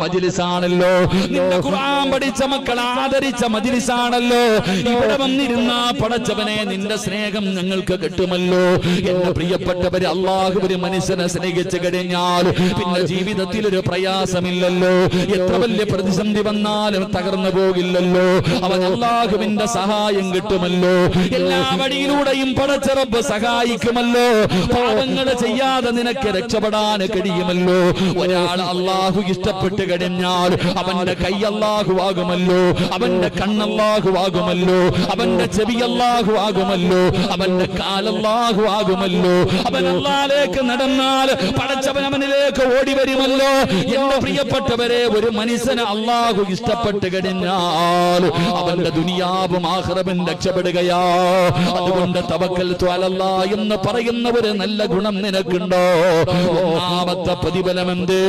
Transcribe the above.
മജ്ലിസാണല്ലോ, നിന്റെ ഖുർആൻ പഠിച്ച മക്കൾ ആദരിച്ച മജ്ലിസാണല്ലോ. ഇവിടെ വന്നിരുന്ന പടച്ചവനെ നിന്റെ സ്നേഹം ഞങ്ങൾക്ക് കിട്ടുമല്ലോ. എന്റെ പ്രിയപ്പെട്ടവര്, അള്ളാഹു ഒരു മനുഷ്യനെ സ്നേഹിച്ചു കഴിഞ്ഞാൽ പിന്നെ ജീവിതത്തിൽ ഒരു പ്രയാസമില്ലല്ലോ. എത്ര വലിയ പ്രതിസന്ധി വന്നാലും തകർന്നു പോകില്ലല്ലോ. അവൻ അള്ളാഹുവിന്റെ സഹായം കിട്ടുമല്ലോ. എല്ലാ വഴിയിലൂടെയും പടച്ച റബ്ബ് സഹായിക്കുമല്ലോ. പാപങ്ങൾ ചെയ്യാതെ നിനക്ക് രക്ഷപ്പെടാൻ കഴിയുമല്ലോ. ഒരാൾ അള്ളാഹു ഇഷ്ടപ്പെട്ടു കഴിഞ്ഞാൽ അവന്റെ കൈ അല്ലാഹു ആകുമല്ലോ, അവന്റെ കണ്ണല്ലാഹു ആകുമല്ലോ, അവന്റെ ചെവി അല്ലാഹു ആകുമല്ലോ, അവന്റെ കാലല്ലാഹു ആകുമല്ലോ. അവൻ അല്ലാഹുവിലേക്ക് നടന്നാൽ പടച്ചവൻ അവനിലേക്ക് ഓടി വരുമല്ലോ. എന്റെ പ്രിയപ്പെട്ടവരെ, ഒരു മനുഷ്യനെ അല്ലാഹു ഇഷ്ടപ്പെട്ട് കഴിഞ്ഞാൽ അവന്റെ ദുനിയാവും ആഖിറവും രക്ഷപ്പെടുകയാ. അതുകൊണ്ട് തവക്കൽതു അലല്ലാഹ് എന്ന് പറയുന്ന ഒരു നല്ല ഗുണം നിനക്കുണ്ടോ? ഒന്നാമത്തെ പ്രതിഫലം എന്ത്?